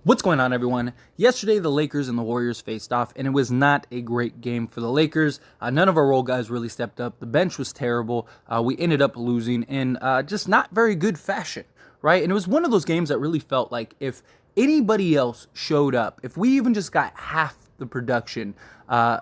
What's going on, everyone? Yesterday, the Lakers and the Warriors faced off, and it was not a great game for the Lakers. None of our role guys really stepped up. The bench was terrible. We ended up losing in just not very good fashion, right? And it was one of those games that really felt like if anybody else showed up, if we even just got half the production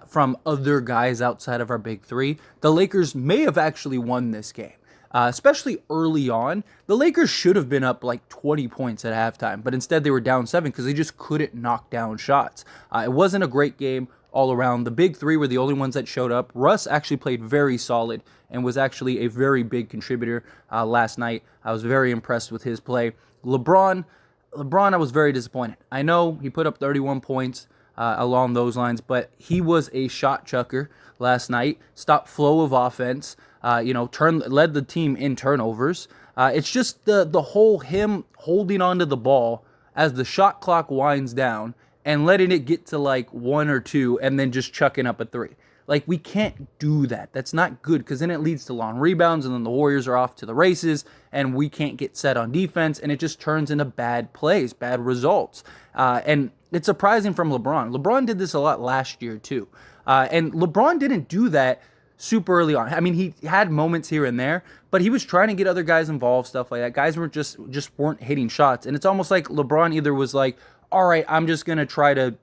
from other guys outside of our big three, the Lakers may have actually won this game. Especially early on, the Lakers should have been up like 20 points at halftime, but instead they were down 7 because they just couldn't knock down shots. It wasn't a great game all around. The big three were the only ones that showed up. Russ actually played very solid and was actually a very big contributor last night. I was very impressed with his play. LeBron, I was very disappointed. I know he put up 31 points along those lines, but he was a shot chucker last night. Stopped flow of offense. Led the team in turnovers. It's just the whole him holding onto the ball as the shot clock winds down and letting it get to like 1 or 2 and then just chucking up a 3. Like, we can't do that. That's not good because then it leads to long rebounds and then the Warriors are off to the races and we can't get set on defense and it just turns into bad plays, bad results. And it's surprising from LeBron. LeBron did this a lot last year too. And LeBron didn't do that super early on. I mean, he had moments here and there, but he was trying to get other guys involved, stuff like that. Guys were just weren't hitting shots. And it's almost like LeBron either was like, all right, I'm just going to try to,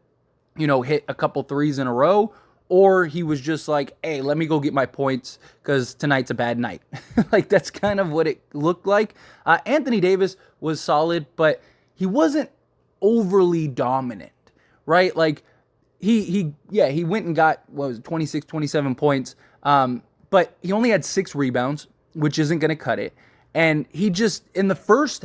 hit a couple threes in a row, or he was just like, hey, let me go get my points because tonight's a bad night. Like, that's kind of what it looked like. Anthony Davis was solid, but he wasn't overly dominant, right? Like, he went and got, 26, 27 points. But he only had 6 rebounds, which isn't going to cut it. And he just, in the first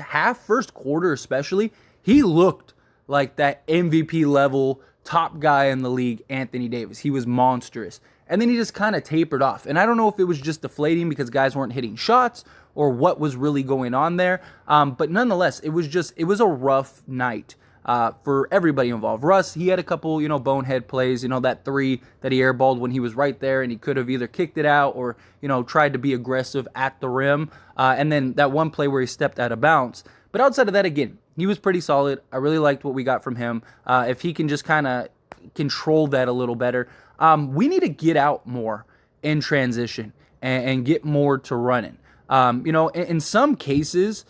quarter especially, he looked like that MVP level top guy in the league, Anthony Davis. He was monstrous. And then he just kind of tapered off. And I don't know if it was just deflating because guys weren't hitting shots or what was really going on there. But nonetheless, it was a rough night for everybody involved. Russ, he had a couple, bonehead plays, that 3 that he airballed when he was right there and he could have either kicked it out or, tried to be aggressive at the rim. And then that one play where he stepped out of bounds. But outside of that, again, he was pretty solid. I really liked what we got from him. If he can just kind of control that a little better. We need to get out more in transition and get more to running. In some cases,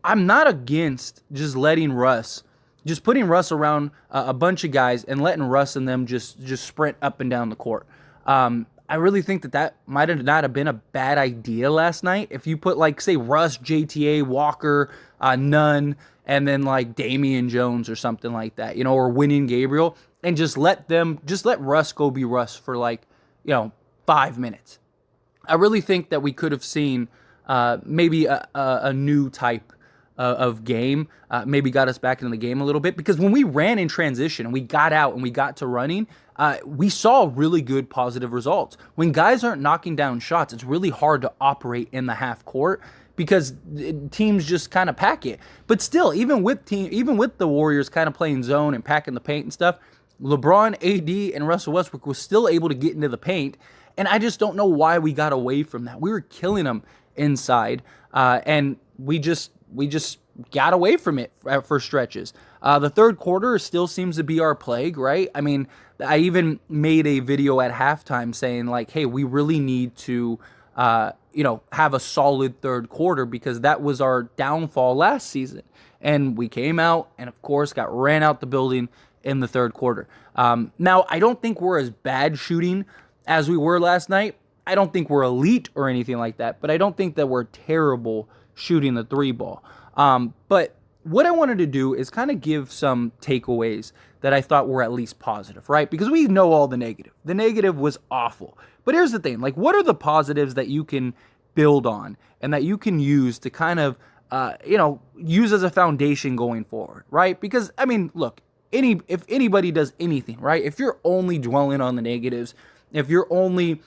I'm not against just letting Russ, just putting Russ around a bunch of guys and letting Russ and them just sprint up and down the court. I really think that might have not have been a bad idea last night. If you put, like, say, Russ, JTA, Walker, Nunn, and then, like, Damian Jones or something like that, or Winning Gabriel, and just let Russ go be Russ for, 5 minutes. I really think that we could have seen maybe a new type of game, maybe got us back into the game a little bit, because when we ran in transition and we got out and we got to running, we saw really good positive results. When guys aren't knocking down shots, it's really hard to operate in the half court because teams just kind of pack it. But still, even with the Warriors kind of playing zone and packing the paint and stuff, LeBron, AD, and Russell Westbrook was still able to get into the paint, and I just don't know why we got away from that. We were killing them inside, and we just got away from it for stretches. The third quarter still seems to be our plague, right? I mean, I even made a video at halftime saying, like, hey, we really need to, have a solid third quarter because that was our downfall last season. And we came out and, of course, got ran out the building in the third quarter. Now, I don't think we're as bad shooting as we were last night. I don't think we're elite or anything like that, but I don't think that we're terrible shooting the 3 ball. But what I wanted to do is kind of give some takeaways that I thought were at least positive, right? Because we know all the negative. The negative was awful. But here's the thing, like, what are the positives that you can build on and that you can use to kind of, use as a foundation going forward, right? Because, I mean, look, if anybody does anything, right? If you're only dwelling on the negatives, if you're only,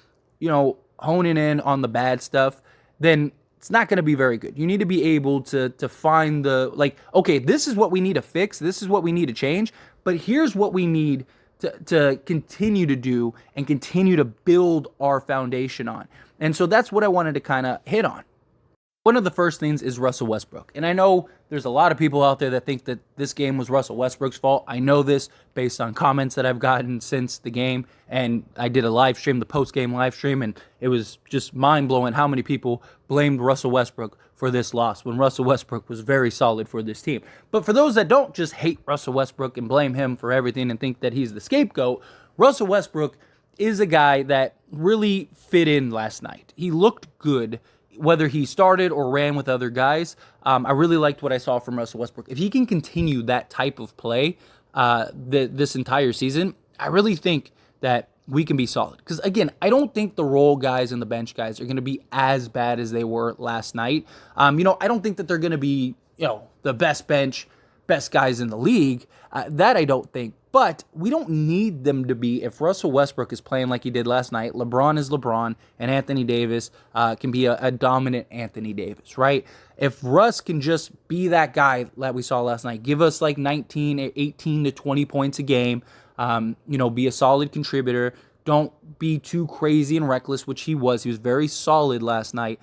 honing in on the bad stuff, then it's not going to be very good. You need to be able to find okay, this is what we need to fix. This is what we need to change. But here's what we need to continue to do and continue to build our foundation on. And so that's what I wanted to kind of hit on. One of the first things is Russell Westbrook. And I know there's a lot of people out there that think that this game was Russell Westbrook's fault. I know this based on comments that I've gotten since the game. And I did a live stream, the post-game live stream, and it was just mind-blowing how many people blamed Russell Westbrook for this loss when Russell Westbrook was very solid for this team. But for those that don't just hate Russell Westbrook and blame him for everything and think that he's the scapegoat, Russell Westbrook is a guy that really fit in last night. He looked good, whether he started or ran with other guys. I really liked what I saw from Russell Westbrook. If he can continue that type of play this entire season, I really think that we can be solid. Because, again, I don't think the role guys and the bench guys are going to be as bad as they were last night. I don't think that they're going to be, the best bench, best guys in the league. That I don't think. But we don't need them to be. If Russell Westbrook is playing like he did last night, LeBron is LeBron, and Anthony Davis can be a dominant Anthony Davis, right? If Russ can just be that guy that we saw last night, give us like 18 to 20 points a game, be a solid contributor, don't be too crazy and reckless, which he was. He was very solid last night.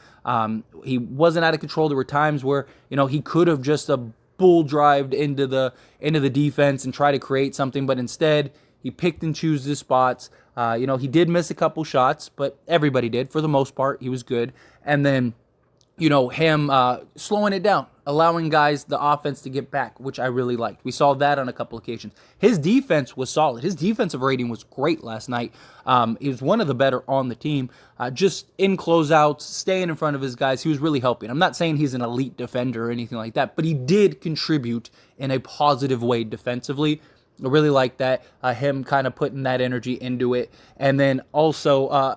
He wasn't out of control. There were times where, he could have just bull drived into the defense and try to create something, but instead he picked and chose his spots. He did miss a couple shots, but everybody did for the most part. He was good. And then, him slowing it down, allowing guys the offense to get back, which I really liked. We saw that on a couple occasions. His defense was solid. His defensive rating was great last night. He was one of the better on the team. Just in closeouts, staying in front of his guys, he was really helping. I'm not saying he's an elite defender or anything like that, but he did contribute in a positive way defensively. I really like that, him kind of putting that energy into it. And then also,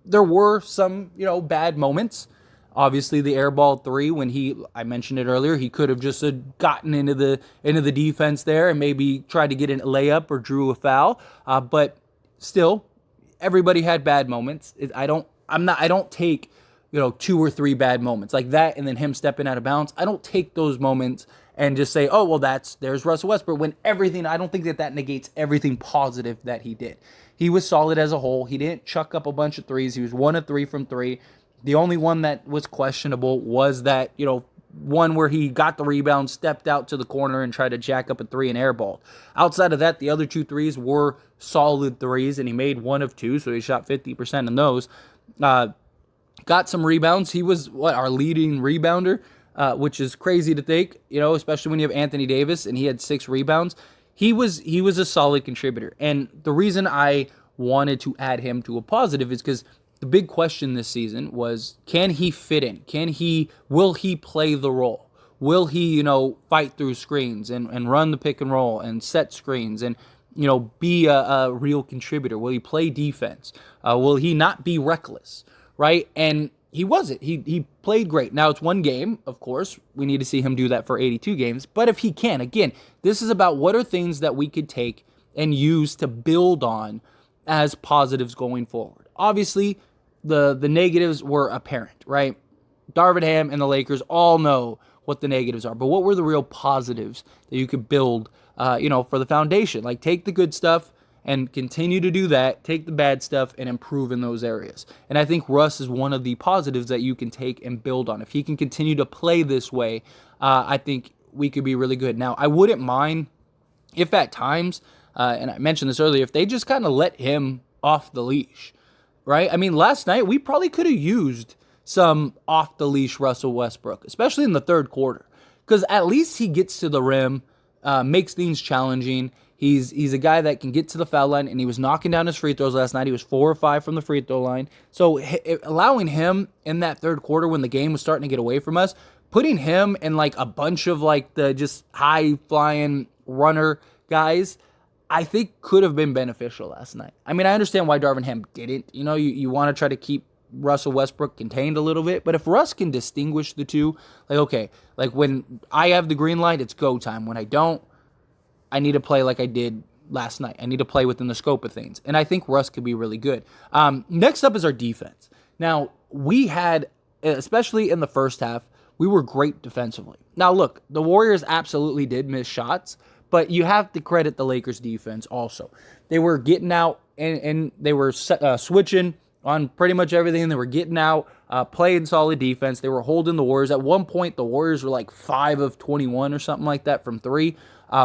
there were some, bad moments. Obviously, the air ball three, when I mentioned it earlier, he could have just gotten into the defense there and maybe tried to get a layup or drew a foul. But still, everybody had bad moments. I don't take, 2 or 3 bad moments like that, and then him stepping out of bounds. I don't take those moments and just say, oh, well, there's Russell Westbrook, when I don't think that negates everything positive that he did. He was solid as a whole. He didn't chuck up a bunch of threes. He was 1 of 3 from 3. The only one that was questionable was that, one where he got the rebound, stepped out to the corner, and tried to jack up a 3 and airballed. Outside of that, the other 2 threes were solid threes, and he made 1 of 2, so he shot 50% in those. Got some rebounds. He was, our leading rebounder, which is crazy to think, especially when you have Anthony Davis, and he had 6 rebounds. He was a solid contributor. And the reason I wanted to add him to a positive is because the big question this season was, can he fit in? Will he play the role? Will he, fight through screens and run the pick and roll and set screens and, be a real contributor? Will he play defense? Will he not be reckless, right? And he wasn't. He played great. Now, it's one game, of course. We need to see him do that for 82 games. But if he can, again, this is about what are things that we could take and use to build on as positives going forward. Obviously, the negatives were apparent, right? Darvin Ham and the Lakers all know what the negatives are. But what were the real positives that you could build, for the foundation? Like, take the good stuff and continue to do that. Take the bad stuff and improve in those areas. And I think Russ is one of the positives that you can take and build on. If he can continue to play this way, I think we could be really good. Now, I wouldn't mind if at times, and I mentioned this earlier, if they just kind of let him off the leash. Right? I mean, last night, we probably could have used some off-the-leash Russell Westbrook, especially in the third quarter, because at least he gets to the rim, makes things challenging. He's a guy that can get to the foul line, and he was knocking down his free throws last night. He was 4 or 5 from the free throw line. So allowing him in that third quarter when the game was starting to get away from us, putting him in like a bunch of like the just high-flying runner guys, I think could have been beneficial last night. I mean, I understand why Darvin Ham didn't. You want to try to keep Russell Westbrook contained a little bit, but if Russ can distinguish the two, like, okay, like when I have the green light, it's go time. When I don't, I need to play like I did last night. I need to play within the scope of things, and I think Russ could be really good. Next up is our defense. Now, we had, especially in the first half, we were great defensively. Now, look, the Warriors absolutely did miss shots, but you have to credit the Lakers defense also. They were getting out and they were switching on pretty much everything. They were getting out, playing solid defense. They were holding the Warriors. At one point, the Warriors were like 5 of 21 or something like that from three,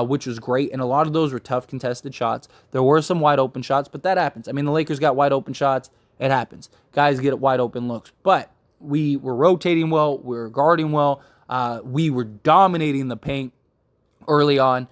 which was great. And a lot of those were tough contested shots. There were some wide open shots, but that happens. I mean, the Lakers got wide open shots. It happens. Guys get wide open looks. But we were rotating well. We were guarding well. We were dominating the paint early on,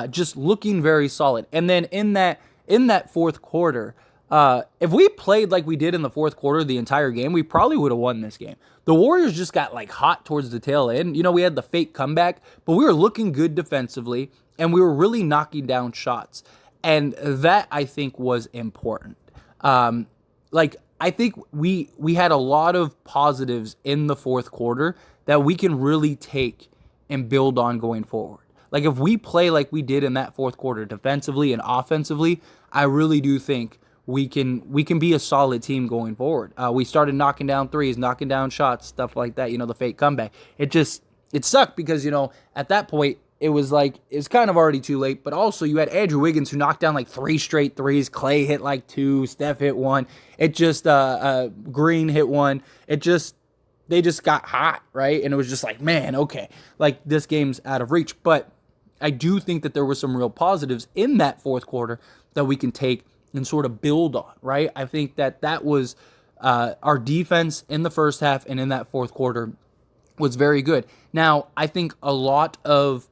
just looking very solid. And then in that fourth quarter, if we played like we did in the fourth quarter the entire game, we probably would have won this game. The Warriors just got like hot towards the tail end. You know, we had the fake comeback, but we were looking good defensively, and we were really knocking down shots. And that, I think, was important. I think we had a lot of positives in the fourth quarter that we can really take and build on going forward. Like, if we play like we did in that fourth quarter defensively and offensively, I really do think we can be a solid team going forward. We started knocking down threes, knocking down shots, stuff like that, the fake comeback. It sucked because, at that point, it was kind of already too late. But also, you had Andrew Wiggins, who knocked down like 3 straight threes. Clay hit like 2. Steph hit 1. It just, Green hit 1. They just got hot, right? And it was just like, man, okay, like this game's out of reach. But I do think that there were some real positives in that fourth quarter that we can take and sort of build on, right? I think that was our defense in the first half and in that fourth quarter was very good. Now, I think a lot of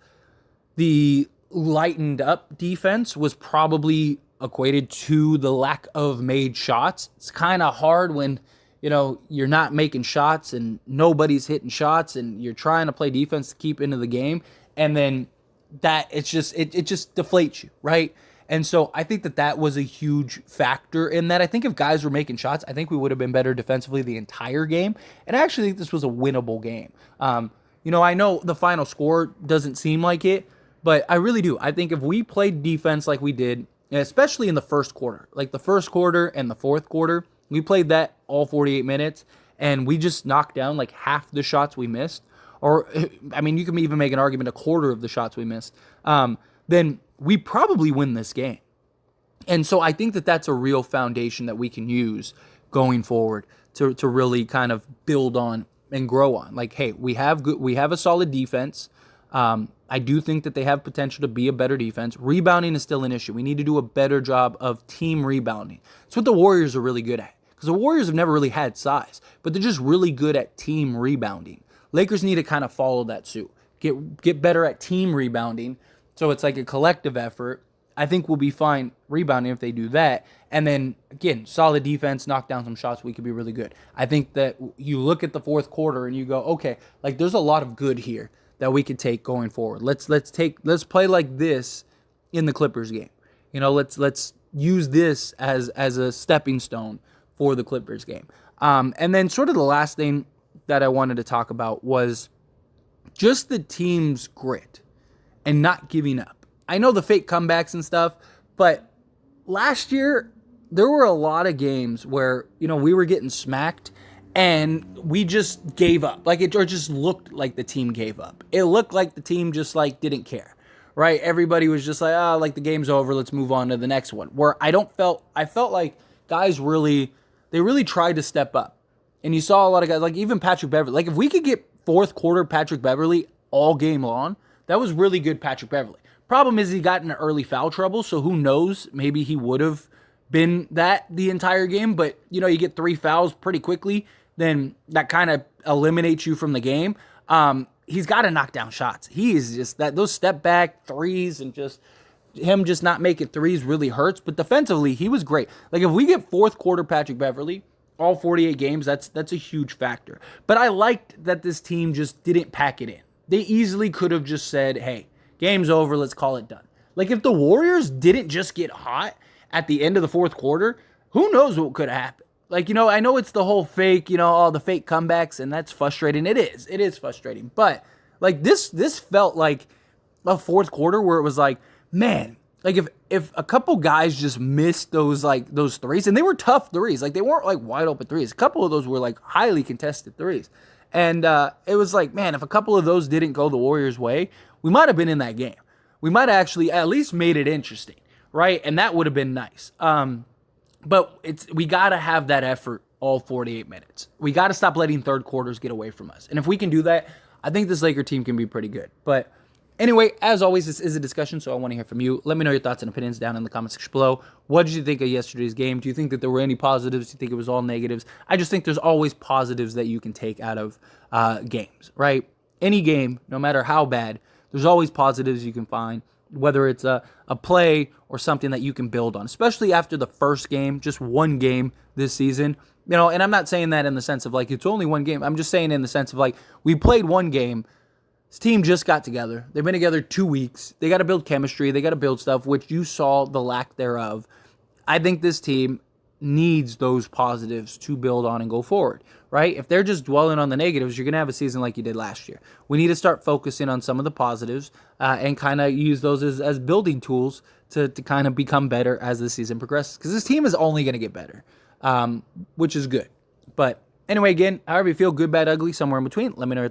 the lightened up defense was probably equated to the lack of made shots. It's kind of hard when, you're not making shots and nobody's hitting shots and you're trying to play defense to keep into the game. And then it just deflates you, right? And so I think that was a huge factor in that. I think if guys were making shots, I think we would have been better defensively the entire game. And I actually think this was a winnable game. I know the final score doesn't seem like it, but I really do. I think if we played defense like we did, especially in the first quarter, like the first quarter and the fourth quarter, we played that all 48 minutes, and we just knocked down like half the shots we missed. Or, I mean, you can even make an argument a quarter of the shots we missed. Then we probably win this game. And so I think that that's a real foundation that we can use going forward to really kind of build on and grow on. Like, hey, we have a solid defense. I do think that they have potential to be a better defense. Rebounding is still an issue. We need to do a better job of team rebounding. It's what the Warriors are really good at. Because the Warriors have never really had size, but they're just really good at team rebounding. Lakers need to kind of follow that suit. Get better at team rebounding. So it's like a collective effort. I think we'll be fine rebounding if they do that. And then, again, solid defense, knock down some shots, we could be really good. I think that you look at the fourth quarter and you go, okay, like there's a lot of good here that we could take going forward. Let's play like this in the Clippers game. Let's use this as a stepping stone for the Clippers game. And then sort of the last thing that I wanted to talk about was just the team's grit and not giving up. I know the fake comebacks and stuff, but last year there were a lot of games where, we were getting smacked and we just gave up. Like it just looked like the team gave up. It looked like the team just didn't care, right? Everybody was just like, the game's over. Let's move on to the next one. Where I felt like guys really tried to step up. And you saw a lot of guys, like even Patrick Beverley. Like if we could get fourth quarter Patrick Beverley all game long, that was really good Patrick Beverley. Problem is he got into early foul trouble, so who knows? Maybe he would have been that the entire game. But, you get 3 fouls pretty quickly, then that kind of eliminates you from the game. He's got to knock down shots. He is just those step back threes and just him just not making threes really hurts. But defensively, he was great. Like if we get fourth quarter Patrick Beverley, all 48 games, that's a huge factor. But I liked that this team just didn't pack it in. They easily could have just said, hey, game's over, let's call it done. Like if the Warriors didn't just get hot at the end of the fourth quarter, who knows what could have happened. Like, I know it's the whole fake, all the fake comebacks, and that's frustrating. It is frustrating. But like this felt like a fourth quarter where it was like, man, like if a couple guys just missed those threes, and they were tough threes, like they weren't like wide open threes. A couple of those were like highly contested threes. And it was like, man, if a couple of those didn't go the Warriors' way, we might have been in that game. We might have actually at least made it interesting, right? And that would have been nice. But we got to have that effort all 48 minutes. We got to stop letting third quarters get away from us. And if we can do that, I think this Laker team can be pretty good. But anyway, as always, this is a discussion, so I want to hear from you. Let me know your thoughts and opinions down in the comment section below. What did you think of yesterday's game? Do you think that there were any positives? Do you think it was all negatives? I just think there's always positives that you can take out of games, right? Any game, no matter how bad, there's always positives you can find, whether it's a play or something that you can build on, especially after the first game, just one game this season. You know, and I'm not saying that in the sense of like it's only one game. I'm just saying in the sense of like we played one game. This team just got together. They've been together 2 weeks. They got to build chemistry. They got to build stuff, which you saw the lack thereof. I think this team needs those positives to build on and go forward, right? If they're just dwelling on the negatives, you're going to have a season like you did last year. We need to start focusing on some of the positives and kind of use those as building tools to kind of become better as the season progresses, because this team is only going to get better, which is good. But anyway, again, however you feel, good, bad, ugly, somewhere in between, let me know.